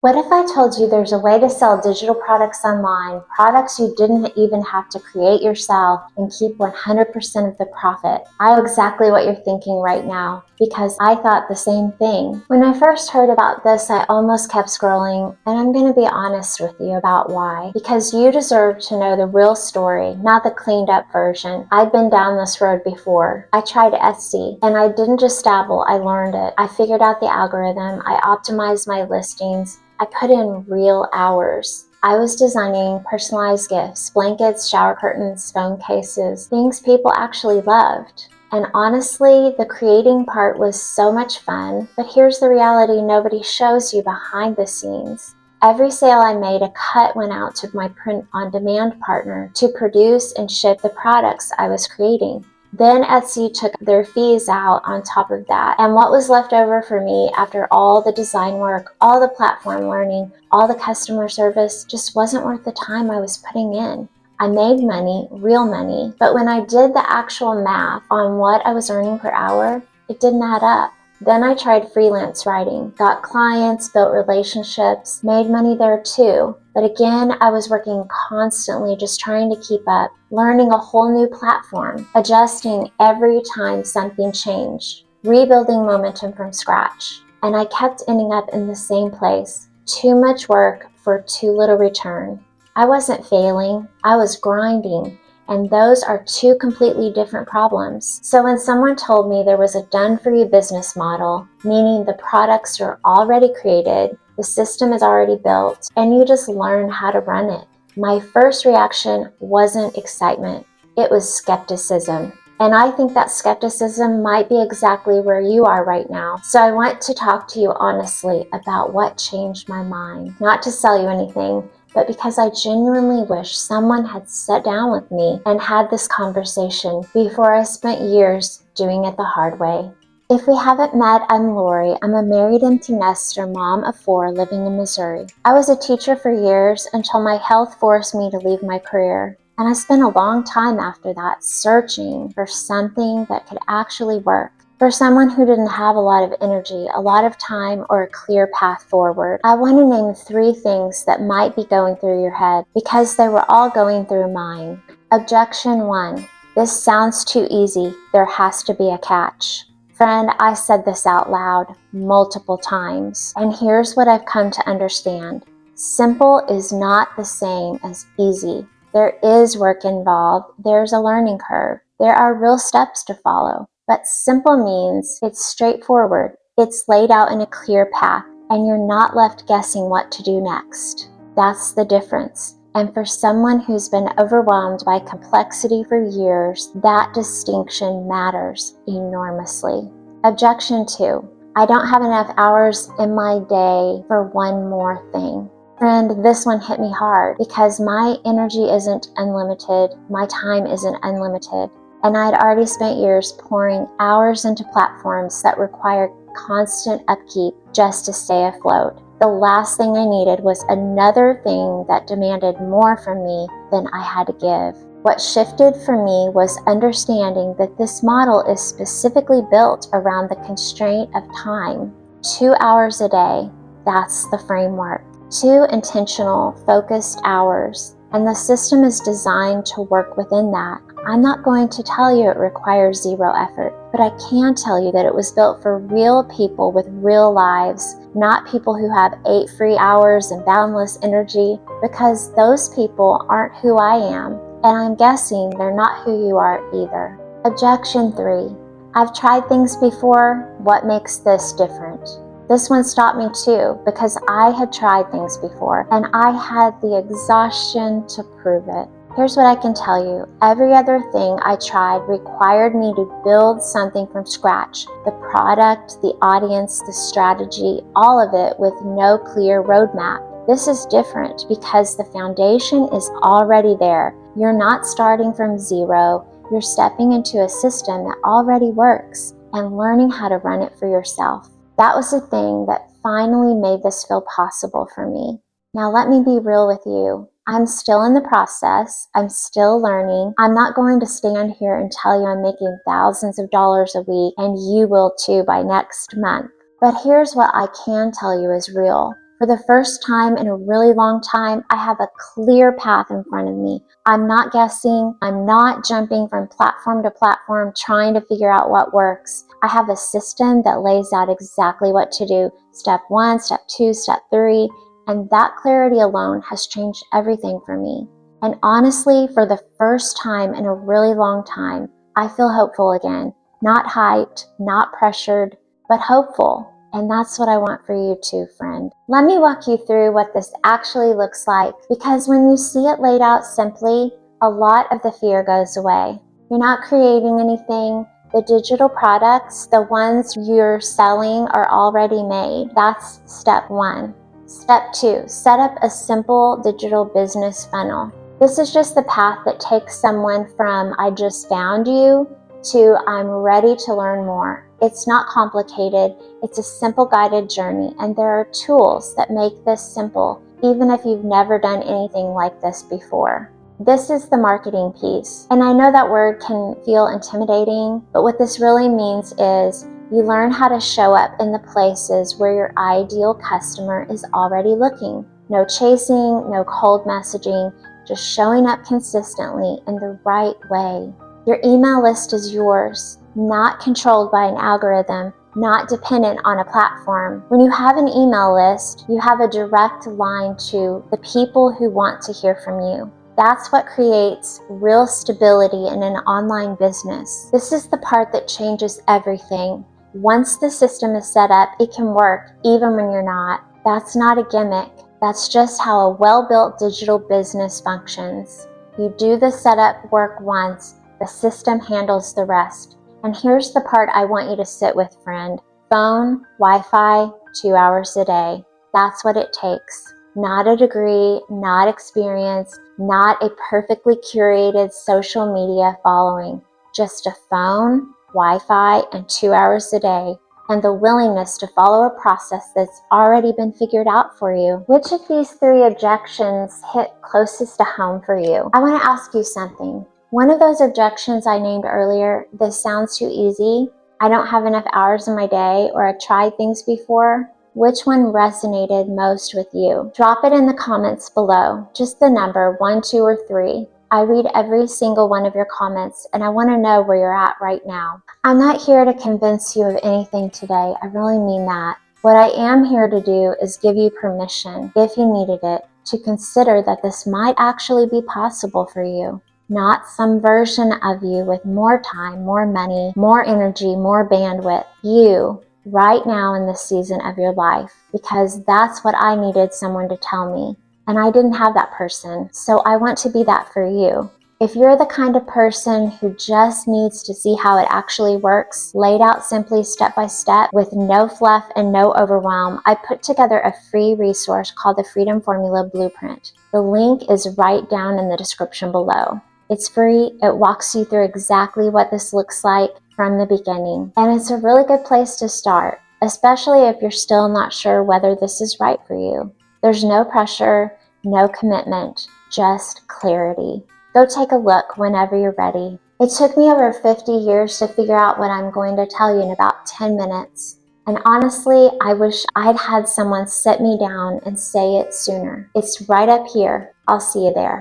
What if I told you there's a way to sell digital products online, products you didn't even have to create yourself, and keep 100% of the profit? I know exactly what you're thinking right now, because I thought the same thing. When I first heard about this, I almost kept scrolling, and I'm going to be honest with you about why. Because you deserve to know the real story, not the cleaned up version. I've been down this road before. I tried Etsy, and I didn't just dabble, I learned it. I figured out the algorithm, I optimized my listings, I put in real hours. I was designing personalized gifts, blankets, shower curtains, phone cases, things people actually loved. And honestly, the creating part was so much fun, but here's the reality nobody shows you behind the scenes. Every sale I made, a cut went out to my print-on-demand partner to produce and ship the products I was creating. Then Etsy took their fees out on top of that. And what was left over for me after all the design work, all the platform learning, all the customer service just wasn't worth the time I was putting in. I made money, real money, but when I did the actual math on what I was earning per hour, it didn't add up. Then I tried freelance writing, got clients, built relationships, made money there too. But again, I was working constantly just trying to keep up, learning a whole new platform, adjusting every time something changed, rebuilding momentum from scratch. And I kept ending up in the same place. Too much work for too little return. I wasn't failing, I was grinding. And those are two completely different problems. So when someone told me there was a done-for-you business model, meaning the products are already created, the system is already built, and you just learn how to run it, my first reaction wasn't excitement. It was skepticism. And I think that skepticism might be exactly where you are right now. So I want to talk to you honestly about what changed my mind. Not to sell you anything, but because I genuinely wish someone had sat down with me and had this conversation before I spent years doing it the hard way. If we haven't met, I'm Lori. I'm a married empty nester mom of 4 living in Missouri. I was a teacher for years until my health forced me to leave my career. And I spent a long time after that searching for something that could actually work. For someone who didn't have a lot of energy, a lot of time, or a clear path forward, I want to name 3 things that might be going through your head because they were all going through mine. Objection 1. This sounds too easy. There has to be a catch. Friend, I said this out loud multiple times, and here's what I've come to understand. Simple is not the same as easy. There is work involved. There's a learning curve. There are real steps to follow. But simple means it's straightforward. It's laid out in a clear path, and you're not left guessing what to do next. That's the difference. And for someone who's been overwhelmed by complexity for years, that distinction matters enormously. Objection 2. I don't have enough hours in my day for one more thing. Friend, this one hit me hard because my energy isn't unlimited, my time isn't unlimited, and I'd already spent years pouring hours into platforms that required constant upkeep just to stay afloat. The last thing I needed was another thing that demanded more from me than I had to give. What shifted for me was understanding that this model is specifically built around the constraint of time. 2 hours a day, that's the framework. 2 intentional, focused hours, and the system is designed to work within that. I'm not going to tell you it requires 0 effort, but I can tell you that it was built for real people with real lives, not people who have 8 free hours and boundless energy, because those people aren't who I am, and I'm guessing they're not who you are either. Objection 3. I've tried things before. What makes this different? This one stopped me too, because I had tried things before, and I had the exhaustion to prove it. Here's what I can tell you. Every other thing I tried required me to build something from scratch. The product, the audience, the strategy, all of it with no clear roadmap. This is different because the foundation is already there. You're not starting from 0. You're stepping into a system that already works and learning how to run it for yourself. That was the thing that finally made this feel possible for me. Now let me be real with you. I'm still in the process. I'm still learning. I'm not going to stand here and tell you I'm making thousands of dollars a week, and you will too by next month. But here's what I can tell you is real. For the first time in a really long time, I have a clear path in front of me. I'm not guessing. I'm not jumping from platform to platform trying to figure out what works. I have a system that lays out exactly what to do. Step 1, step 2, step 3. And that clarity alone has changed everything for me. And honestly, for the first time in a really long time, I feel hopeful again. Not hyped, not pressured, but hopeful. And that's what I want for you too, friend. Let me walk you through what this actually looks like, because when you see it laid out simply, a lot of the fear goes away. You're not creating anything. The digital products, the ones you're selling, are already made. That's step 1. Step 2, set up a simple digital business funnel. This is just the path that takes someone from I just found you to I'm ready to learn more. It's not complicated. It's a simple guided journey, and there are tools that make this simple, even if you've never done anything like this before. This is the marketing piece. And I know that word can feel intimidating, but what this really means is you learn how to show up in the places where your ideal customer is already looking. No chasing, no cold messaging, just showing up consistently in the right way. Your email list is yours, not controlled by an algorithm, not dependent on a platform. When you have an email list, you have a direct line to the people who want to hear from you. That's what creates real stability in an online business. This is the part that changes everything. Once the system is set up, it can work even when you're not. That's not a gimmick. That's just how a well-built digital business functions. You do the setup work once, the system handles the rest. And here's the part I want you to sit with, friend. Phone, Wi-Fi, 2 hours a day. That's what it takes. Not a degree, not experience, not a perfectly curated social media following. Just a phone, Wi-Fi, and 2 hours a day. And the willingness to follow a process that's already been figured out for you. Which of these 3 objections hit closest to home for you? I want to ask you something. One of those objections I named earlier, this sounds too easy, I don't have enough hours in my day, or I tried things before, which one resonated most with you? Drop it in the comments below, just the number 1, 2, or 3. I read every single one of your comments, and I want to know where you're at right now. I'm not here to convince you of anything today. I really mean that. What I am here to do is give you permission, if you needed it, to consider that this might actually be possible for you. Not some version of you with more time, more money, more energy, more bandwidth. You, right now in this season of your life, because that's what I needed someone to tell me. And I didn't have that person, so I want to be that for you. If you're the kind of person who just needs to see how it actually works, laid out simply step by step with no fluff and no overwhelm, I put together a free resource called the Freedom Formula Blueprint. The link is right down in the description below. It's free. It walks you through exactly what this looks like from the beginning. And it's a really good place to start, especially if you're still not sure whether this is right for you. There's no pressure, no commitment, just clarity. Go take a look whenever you're ready. It took me over 50 years to figure out what I'm going to tell you in about 10 minutes. And honestly, I wish I'd had someone sit me down and say it sooner. It's right up here. I'll see you there.